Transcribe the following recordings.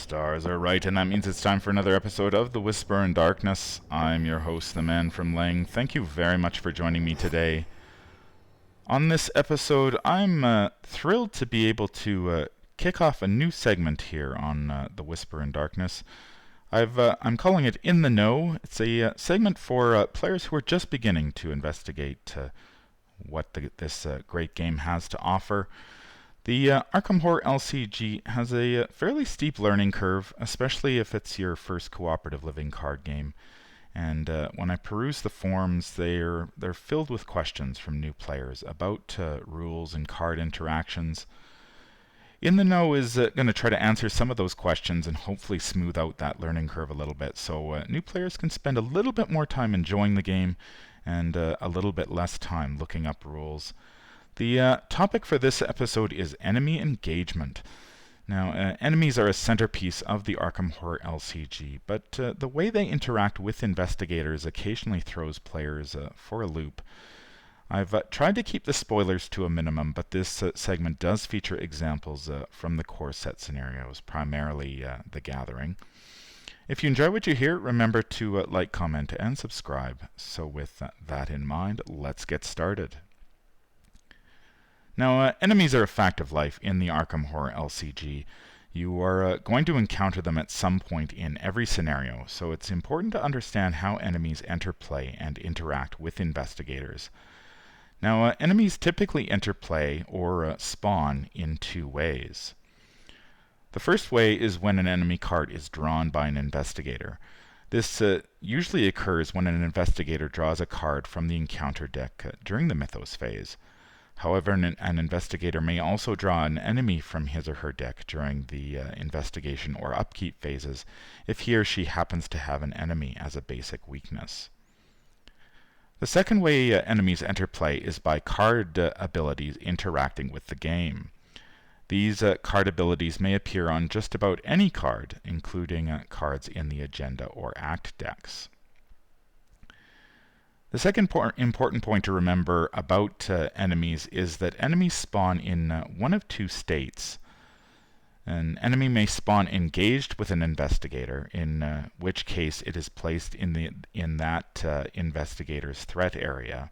stars are right, and that means it's time for another episode of The Whisper in Darkness. I'm your host, the man from Lang. Thank you very much for joining me today. On this episode, I'm thrilled to be able to kick off a new segment here on The Whisper in Darkness. I'm calling it In the Know. It's a segment for players who are just beginning to investigate what this great game has to offer. The Arkham Horror LCG has a fairly steep learning curve, especially if it's your first cooperative living card game. And when I peruse the forums, they're filled with questions from new players about rules and card interactions. In the Know is going to try to answer some of those questions and hopefully smooth out that learning curve a little bit, so new players can spend a little bit more time enjoying the game and a little bit less time looking up rules. The topic for this episode is enemy engagement. Now, enemies are a centerpiece of the Arkham Horror LCG, but the way they interact with investigators occasionally throws players for a loop. I've tried to keep the spoilers to a minimum, but this segment does feature examples from the core set scenarios, primarily The Gathering. If you enjoy what you hear, remember to like, comment, and subscribe. So with that in mind, let's get started. Now, enemies are a fact of life in the Arkham Horror LCG. You are going to encounter them at some point in every scenario, so it's important to understand how enemies enter play and interact with investigators. Now, enemies typically enter play or spawn in two ways. The first way is when an enemy card is drawn by an investigator. This usually occurs when an investigator draws a card from the encounter deck during the Mythos phase. However, an investigator may also draw an enemy from his or her deck during the investigation or upkeep phases if he or she happens to have an enemy as a basic weakness. The second way enemies enter play is by card abilities interacting with the game. These card abilities may appear on just about any card, including cards in the agenda or act decks. The second important point to remember about enemies is that enemies spawn in one of two states. An enemy may spawn engaged with an investigator, in which case it is placed in that investigator's threat area.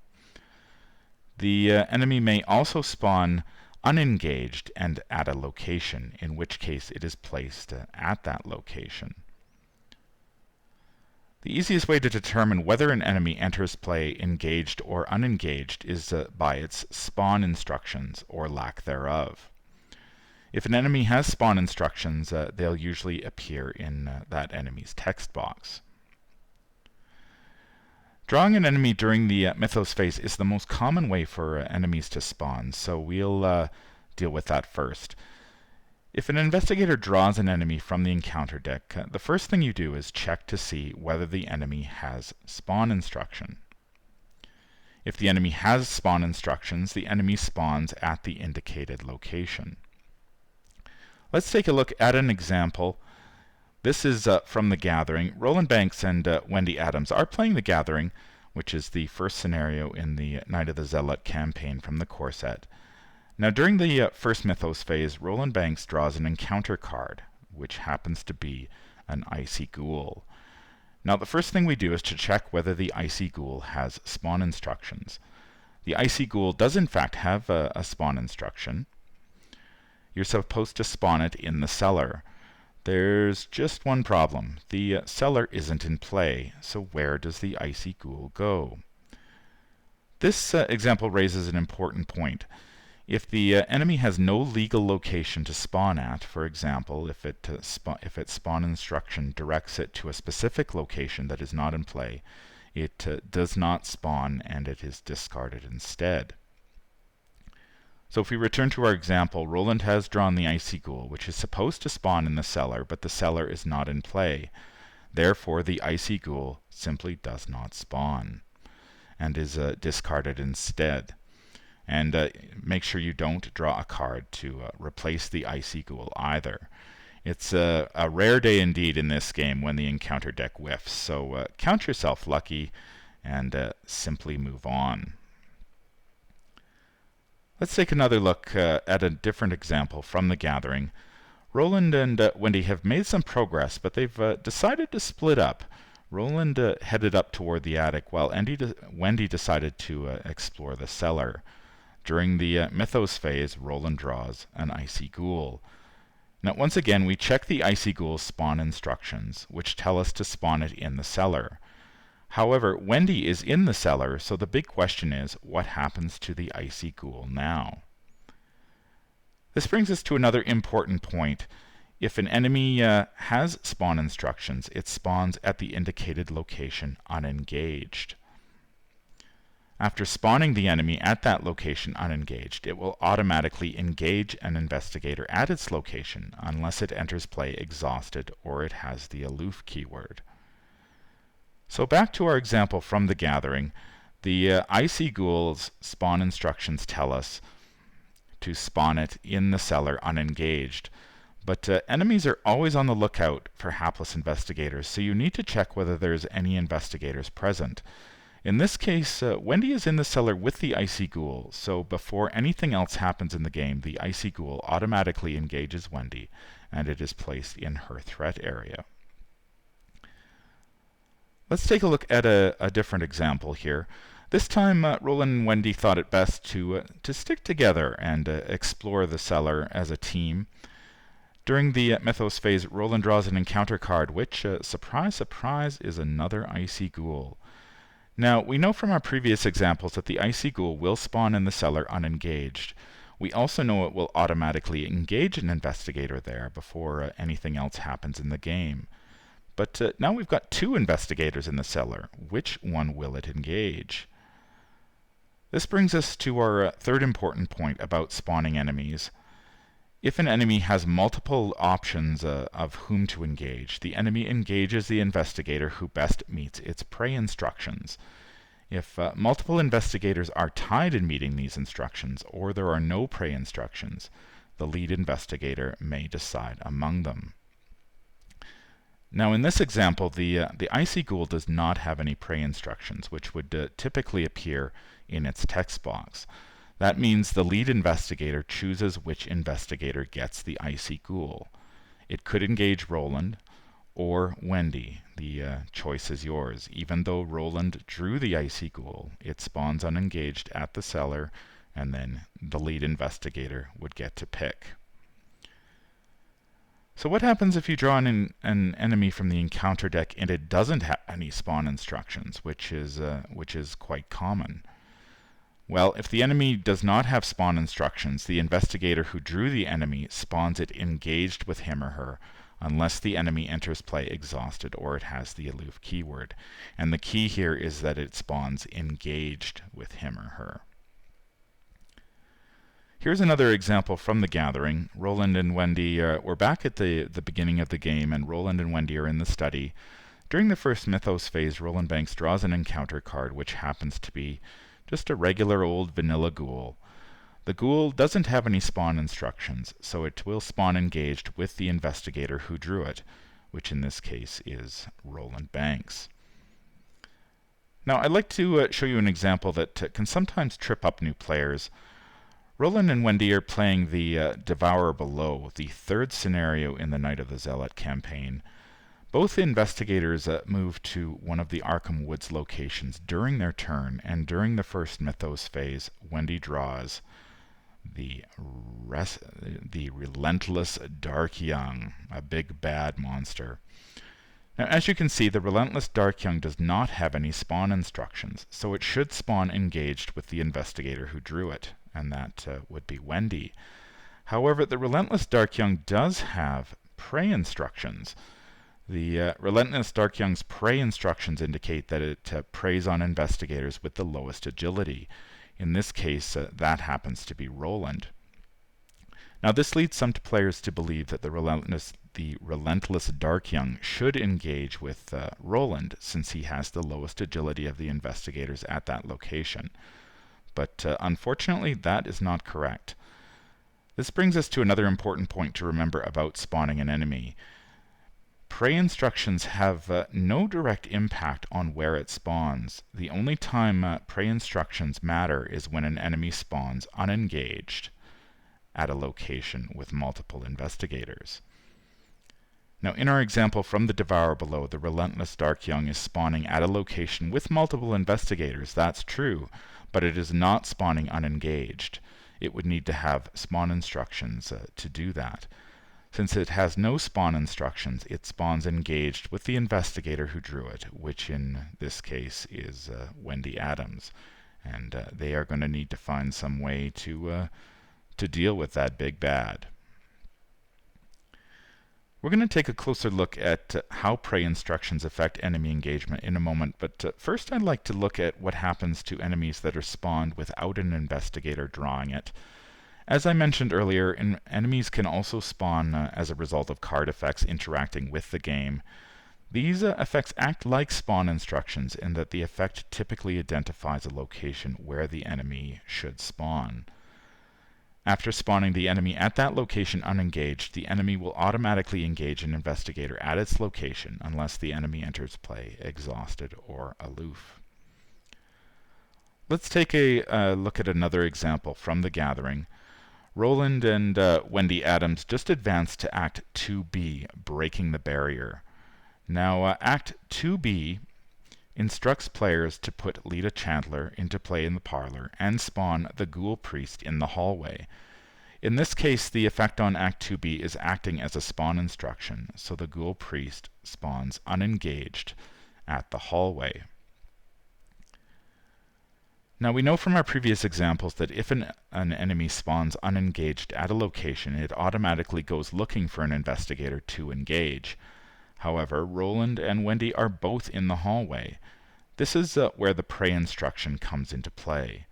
The enemy may also spawn unengaged and at a location, in which case it is placed at that location. The easiest way to determine whether an enemy enters play engaged or unengaged is by its spawn instructions or lack thereof. If an enemy has spawn instructions, they'll usually appear in that enemy's text box. Drawing an enemy during the Mythos phase is the most common way for enemies to spawn, so we'll deal with that first. If an investigator draws an enemy from the encounter deck, the first thing you do is check to see whether the enemy has spawn instruction. If the enemy has spawn instructions, the enemy spawns at the indicated location. Let's take a look at an example. This is from The Gathering. Roland Banks and Wendy Adams are playing The Gathering, which is the first scenario in the Night of the Zealot campaign from the core set. Now, during the first Mythos phase, Roland Banks draws an encounter card, which happens to be an Icy Ghoul. Now, the first thing we do is to check whether the Icy Ghoul has spawn instructions. The Icy Ghoul does in fact have a spawn instruction. You're supposed to spawn it in the cellar. There's just one problem. The cellar isn't in play, so where does the Icy Ghoul go? This example raises an important point. If the enemy has no legal location to spawn at, for example, if its spawn instruction directs it to a specific location that is not in play, it does not spawn and it is discarded instead. So if we return to our example, Roland has drawn the Icy Ghoul, which is supposed to spawn in the cellar, but the cellar is not in play. Therefore, the Icy Ghoul simply does not spawn and is discarded instead. And make sure you don't draw a card to replace the Icy Ghoul either. It's a rare day indeed in this game when the encounter deck whiffs, so count yourself lucky and simply move on. Let's take another look at a different example from The Gathering. Roland and Wendy have made some progress, but they've decided to split up. Roland headed up toward the attic, while Wendy decided to explore the cellar. During the Mythos phase, Roland draws an Icy Ghoul. Now, once again, we check the Icy Ghoul's spawn instructions, which tell us to spawn it in the cellar. However, Wendy is in the cellar, so the big question is, what happens to the Icy Ghoul now? This brings us to another important point. If an enemy has spawn instructions, it spawns at the indicated location unengaged. After spawning the enemy at that location unengaged, it will automatically engage an investigator at its location unless it enters play exhausted or it has the aloof keyword. So back to our example from the gathering, the Icy Ghoul's spawn instructions tell us to spawn it in the cellar unengaged. But enemies are always on the lookout for hapless investigators, so you need to check whether there's any investigators present. In this case, Wendy is in the cellar with the Icy Ghoul, so before anything else happens in the game, the Icy Ghoul automatically engages Wendy, and it is placed in her threat area. Let's take a look at a different example here. This time, Roland and Wendy thought it best to stick together and explore the cellar as a team. During the Mythos phase, Roland draws an encounter card, which, surprise, surprise, is another Icy Ghoul. Now, we know from our previous examples that the Icy Ghoul will spawn in the cellar unengaged. We also know it will automatically engage an investigator there before anything else happens in the game. But now we've got two investigators in the cellar. Which one will it engage? This brings us to our third important point about spawning enemies. If an enemy has multiple options of whom to engage, the enemy engages the investigator who best meets its prey instructions. If multiple investigators are tied in meeting these instructions, or there are no prey instructions, the lead investigator may decide among them. Now, in this example, the Icy Ghoul does not have any prey instructions, which would typically appear in its text box. That means the lead investigator chooses which investigator gets the Icy Ghoul. It could engage Roland or Wendy. The choice is yours. Even though Roland drew the Icy Ghoul, it spawns unengaged at the cellar, and then the lead investigator would get to pick. So what happens if you draw an enemy from the encounter deck and it doesn't have any spawn instructions, which is quite common? Well, if the enemy does not have spawn instructions, the investigator who drew the enemy spawns it engaged with him or her, unless the enemy enters play exhausted or it has the aloof keyword. And the key here is that it spawns engaged with him or her. Here's another example from the gathering. Roland and Wendy we're back at the beginning of the game, and Roland and Wendy are in the study. During the first Mythos phase, Roland Banks draws an encounter card, which happens to be just a regular old vanilla ghoul. The ghoul doesn't have any spawn instructions, so it will spawn engaged with the investigator who drew it, which in this case is Roland Banks. Now, I'd like to show you an example that can sometimes trip up new players. Roland and Wendy are playing the Devourer Below, the third scenario in the Night of the Zealot campaign. Both investigators move to one of the Arkham Woods locations during their turn, and during the first Mythos phase, Wendy draws the Relentless Dark Young, a big bad monster. Now, as you can see, the Relentless Dark Young does not have any spawn instructions, so it should spawn engaged with the investigator who drew it, and that would be Wendy. However, the Relentless Dark Young does have prey instructions. The Relentless Dark Young's prey instructions indicate that it preys on investigators with the lowest agility. In this case, that happens to be Roland. Now, this leads some players to believe that the Relentless Dark Young should engage with Roland, since he has the lowest agility of the investigators at that location. But unfortunately, that is not correct. This brings us to another important point to remember about spawning an enemy. Prey instructions have no direct impact on where it spawns. The only time prey instructions matter is when an enemy spawns unengaged at a location with multiple investigators. Now, in our example from the Devourer below, the Relentless Dark Young is spawning at a location with multiple investigators. That's true, but it is not spawning unengaged. It would need to have spawn instructions to do that. Since it has no spawn instructions, it spawns engaged with the investigator who drew it, which in this case is Wendy Adams. And they are going to need to find some way to deal with that big bad. We're going to take a closer look at how prey instructions affect enemy engagement in a moment, but first I'd like to look at what happens to enemies that are spawned without an investigator drawing it. As I mentioned earlier, enemies can also spawn as a result of card effects interacting with the game. These effects act like spawn instructions in that the effect typically identifies a location where the enemy should spawn. After spawning the enemy at that location unengaged, the enemy will automatically engage an investigator at its location unless the enemy enters play exhausted or aloof. Let's take a look at another example from the Gathering. Roland and Wendy Adams just advanced to Act 2B, Breaking the Barrier. Now, Act 2B instructs players to put Lita Chandler into play in the parlor and spawn the Ghoul Priest in the hallway. In this case, the effect on Act 2B is acting as a spawn instruction, so the Ghoul Priest spawns unengaged at the hallway. Now, we know from our previous examples that if an enemy spawns unengaged at a location, it automatically goes looking for an investigator to engage. However, Roland and Wendy are both in the hallway. This is where the prey instruction comes into play.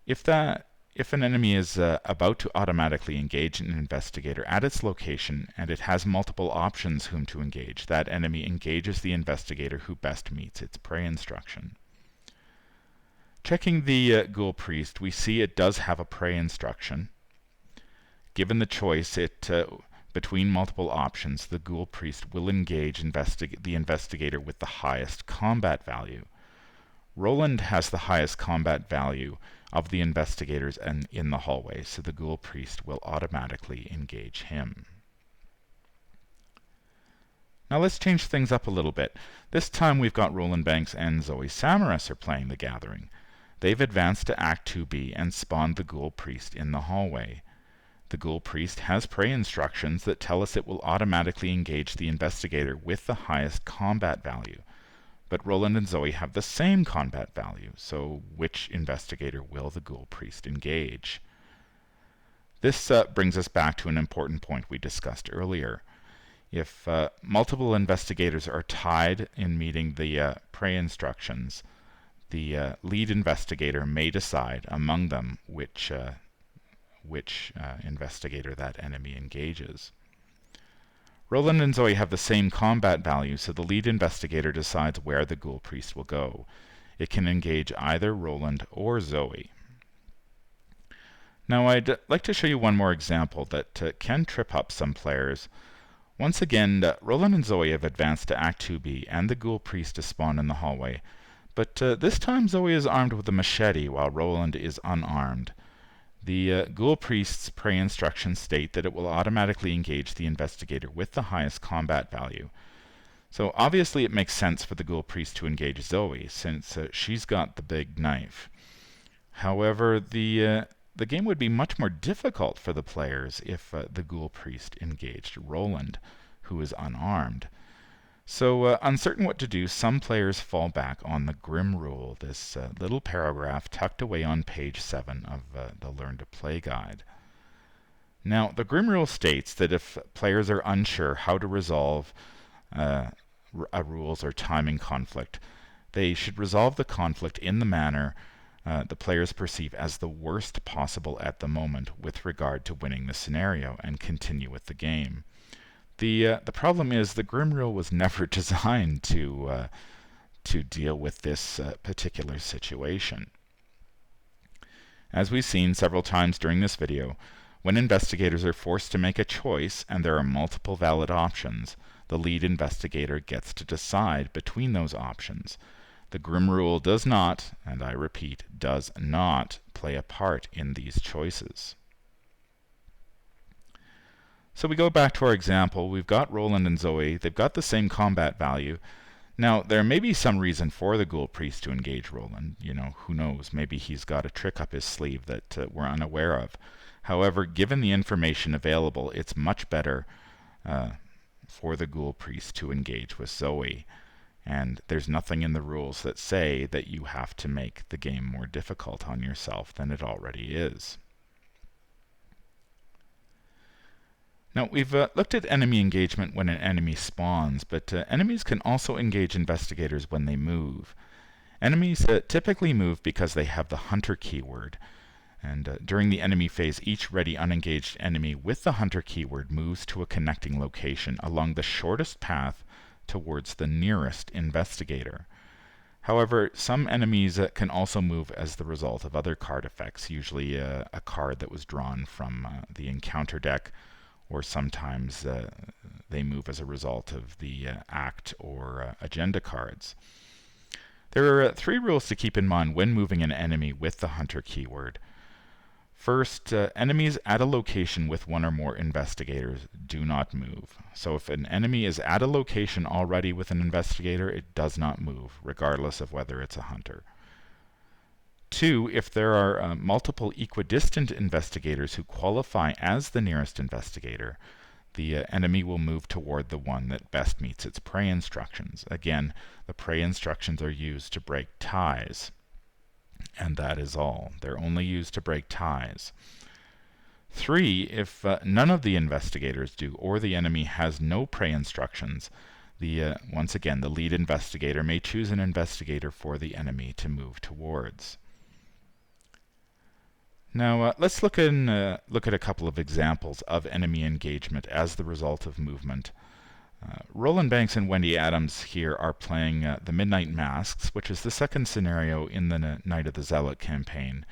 If an enemy is about to automatically engage an investigator at its location and it has multiple options whom to engage, that enemy engages the investigator who best meets its prey instruction. Checking the Ghoul Priest, we see it does have a prey instruction. Given the choice, between multiple options, the Ghoul Priest will engage the investigator with the highest combat value. Roland has the highest combat value of the investigators in the hallway, so the Ghoul Priest will automatically engage him. Now let's change things up a little bit. This time we've got Roland Banks and Zoe Samaras are playing the Gathering. They've advanced to Act 2B and spawned the Ghoul Priest in the hallway. The Ghoul Priest has prey instructions that tell us it will automatically engage the investigator with the highest combat value. But Roland and Zoe have the same combat value, so which investigator will the Ghoul Priest engage? This brings us back to an important point we discussed earlier. If multiple investigators are tied in meeting the prey instructions, the lead investigator may decide among them which investigator that enemy engages. Roland and Zoe have the same combat value, so the lead investigator decides where the Ghoul Priest will go. It can engage either Roland or Zoe. Now I'd like to show you one more example that can trip up some players. Once again, Roland and Zoe have advanced to Act 2B and the Ghoul Priest is spawned in the hallway. But this time Zoe is armed with a machete while Roland is unarmed. The Ghoul Priest's prey instructions state that it will automatically engage the investigator with the highest combat value. So obviously it makes sense for the Ghoul Priest to engage Zoe, since she's got the big knife. However, the game would be much more difficult for the players if the Ghoul Priest engaged Roland, who is unarmed. So, uncertain what to do, some players fall back on the Grim Rule, this little paragraph tucked away on page 7 of the Learn to Play guide. Now, the Grim Rule states that if players are unsure how to resolve a rules or timing conflict, they should resolve the conflict in the manner the players perceive as the worst possible at the moment with regard to winning the scenario and continue with the game. The problem is the Grim Rule was never designed to deal with this particular situation. As we've seen several times during this video, when investigators are forced to make a choice and there are multiple valid options, the lead investigator gets to decide between those options. The Grim Rule does not, and I repeat, does not play a part in these choices. So we go back to our example. We've got Roland and Zoe. They've got the same combat value. Now, there may be some reason for the Ghoul Priest to engage Roland. Who knows? Maybe he's got a trick up his sleeve that we're unaware of. However, given the information available, it's much better for the Ghoul Priest to engage with Zoe. And there's nothing in the rules that say that you have to make the game more difficult on yourself than it already is. Now, we've looked at enemy engagement when an enemy spawns, but enemies can also engage investigators when they move. Enemies typically move because they have the hunter keyword. And during the enemy phase, each ready unengaged enemy with the hunter keyword moves to a connecting location along the shortest path towards the nearest investigator. However, some enemies can also move as the result of other card effects, usually a card that was drawn from the encounter deck, or sometimes they move as a result of the act or agenda cards. There are 3 rules to keep in mind when moving an enemy with the hunter keyword. First, enemies at a location with 1 or more investigators do not move. So if an enemy is at a location already with an investigator, it does not move, regardless of whether it's a hunter. 2, if there are multiple equidistant investigators who qualify as the nearest investigator, the enemy will move toward the one that best meets its prey instructions. Again, the prey instructions are used to break ties. And that is all. They're only used to break ties. 3, if none of the investigators do, or the enemy has no prey instructions, once again, the lead investigator may choose an investigator for the enemy to move towards. Now, let's look at a couple of examples of enemy engagement as the result of movement. Roland Banks and Wendy Adams here are playing the Midnight Masks, which is the second scenario in the Night of the Zealot campaign.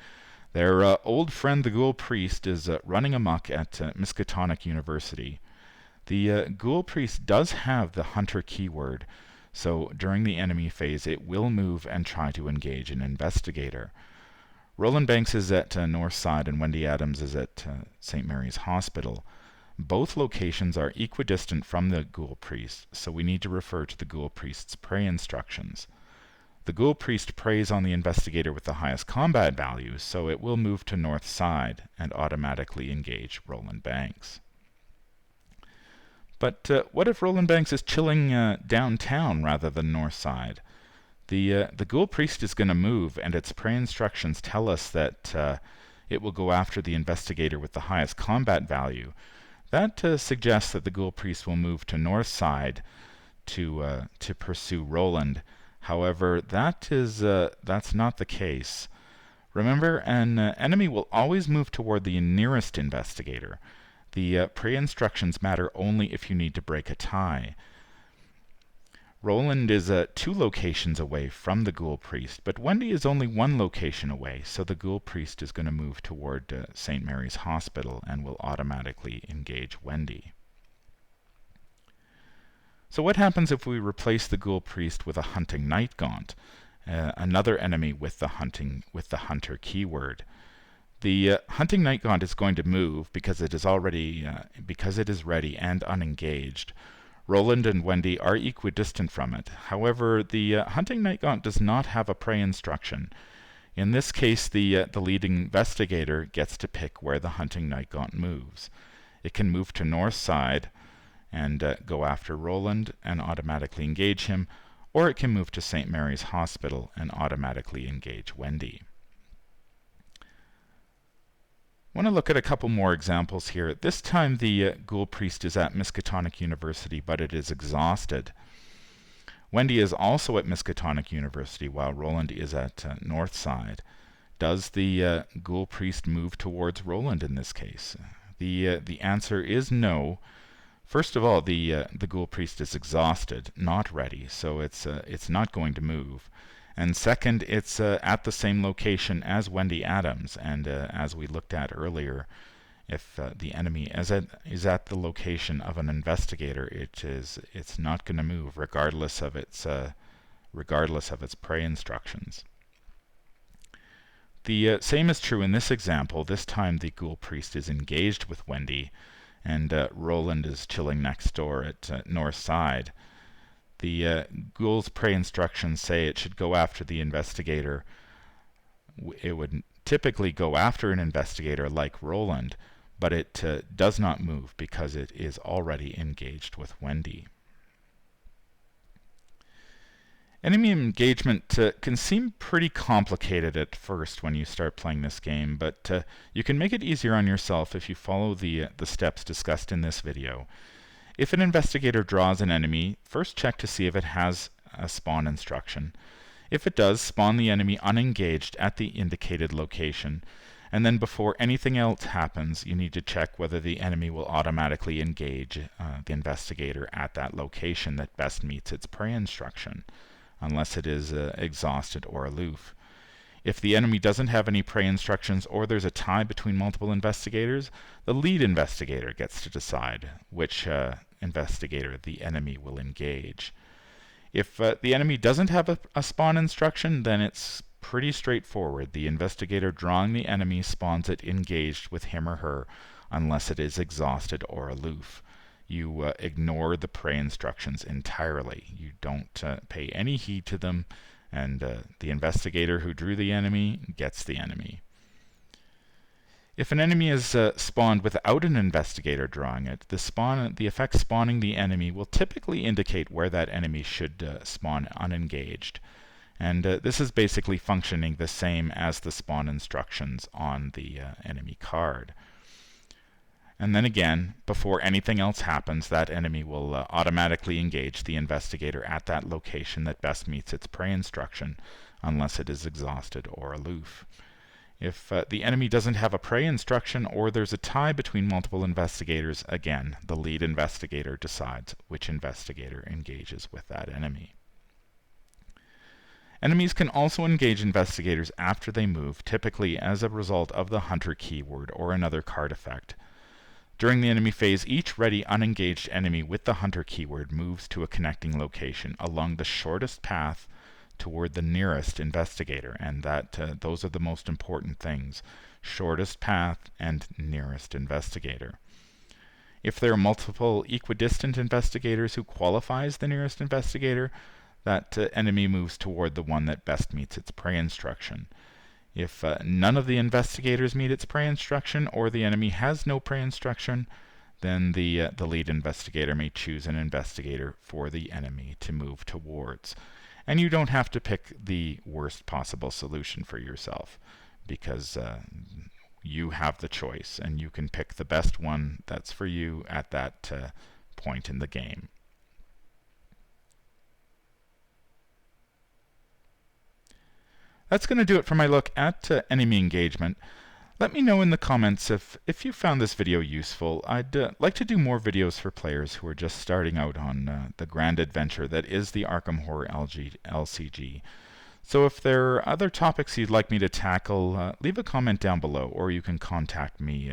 Their old friend, the Ghoul Priest, is running amok at Miskatonic University. The Ghoul Priest does have the Hunter keyword, so during the enemy phase it will move and try to engage an investigator. Roland Banks is at North Side and Wendy Adams is at St. Mary's Hospital. Both locations are equidistant from the Ghoul Priest, so we need to refer to the Ghoul Priest's prey instructions. The Ghoul Priest preys on the investigator with the highest combat value, so it will move to North Side and automatically engage Roland Banks. But what if Roland Banks is chilling downtown rather than North Side? The Ghoul Priest is going to move, and its prey instructions tell us that it will go after the investigator with the highest combat value. That suggests that the Ghoul Priest will move to North Side to pursue Roland. However, that's not the case. Remember, an enemy will always move toward the nearest investigator. The prey instructions matter only if you need to break a tie. Roland is 2 locations away from the Ghoul Priest, but Wendy is only 1 location away, so the Ghoul Priest is going to move toward St. Mary's Hospital and will automatically engage Wendy. So what happens if we replace the Ghoul Priest with a Hunting Night Gaunt, another enemy with the Hunter keyword? The Hunting Night Gaunt is going to move because it is ready and unengaged. Roland and Wendy are equidistant from it. However, the Hunting Night Gaunt does not have a prey instruction. In this case, the leading investigator gets to pick where the Hunting Night Gaunt moves. It can move to North Side and go after Roland and automatically engage him, or it can move to St. Mary's Hospital and automatically engage Wendy. I want to look at a couple more examples here. This time the Ghoul Priest is at Miskatonic University, but it is exhausted. Wendy is also at Miskatonic University, while Roland is at North Side. Does the Ghoul Priest move towards Roland in this case? The answer is no. First of all, the Ghoul Priest is exhausted, not ready, so it's not going to move. And second, it's at the same location as Wendy Adams, and as we looked at earlier, if the enemy is at the location of an investigator, it's not going to move regardless of its prey instructions. The same is true in this example. This time the Ghoul Priest is engaged with Wendy, and Roland is chilling next door at North Side. The ghoul's prey instructions say it should go after the investigator. It would typically go after an investigator like Roland, but it does not move because it is already engaged with Wendy. Enemy engagement can seem pretty complicated at first when you start playing this game, but you can make it easier on yourself if you follow the steps discussed in this video. If an investigator draws an enemy, first check to see if it has a spawn instruction. If it does, spawn the enemy unengaged at the indicated location, and then before anything else happens, you need to check whether the enemy will automatically engage the investigator at that location that best meets its prey instruction, unless it is exhausted or aloof. If the enemy doesn't have any prey instructions or there's a tie between multiple investigators, the lead investigator gets to decide which investigator the enemy will engage. If the enemy doesn't have a spawn instruction, then it's pretty straightforward. The investigator drawing the enemy spawns it engaged with him or her unless it is exhausted or aloof. You ignore the prey instructions entirely. You don't pay any heed to them, and the investigator who drew the enemy gets the enemy. If an enemy is spawned without an investigator drawing it, the effect spawning the enemy will typically indicate where that enemy should spawn unengaged. And this is basically functioning the same as the spawn instructions on the enemy card. And then again, before anything else happens, that enemy will automatically engage the investigator at that location that best meets its prey instruction, unless it is exhausted or aloof. If the enemy doesn't have a prey instruction or there's a tie between multiple investigators, again, the lead investigator decides which investigator engages with that enemy. Enemies can also engage investigators after they move, typically as a result of the hunter keyword or another card effect. During the enemy phase, each ready unengaged enemy with the hunter keyword moves to a connecting location along the shortest path toward the nearest investigator, and those are the most important things: shortest path and nearest investigator. If there are multiple equidistant investigators who qualify as the nearest investigator, that enemy moves toward the one that best meets its prey instruction. If none of the investigators meet its prey instruction, or the enemy has no prey instruction, then the lead investigator may choose an investigator for the enemy to move towards. And you don't have to pick the worst possible solution for yourself, because you have the choice, and you can pick the best one that's for you at that point in the game. That's going to do it for my look at enemy engagement. Let me know in the comments if you found this video useful. I'd like to do more videos for players who are just starting out on the grand adventure that is the Arkham Horror LCG. So if there are other topics you'd like me to tackle, leave a comment down below, or you can contact me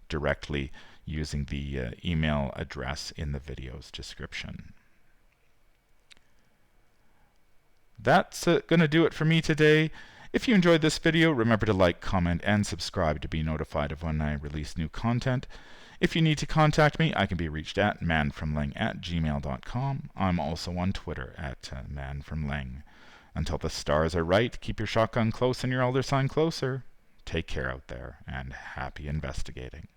directly using the email address in the video's description. That's going to do it for me today. If you enjoyed this video, remember to like, comment, and subscribe to be notified of when I release new content. If you need to contact me, I can be reached at manfromleng@gmail.com. I'm also on Twitter at manfromleng. Until the stars are right, keep your shotgun close and your elder sign closer. Take care out there, and happy investigating.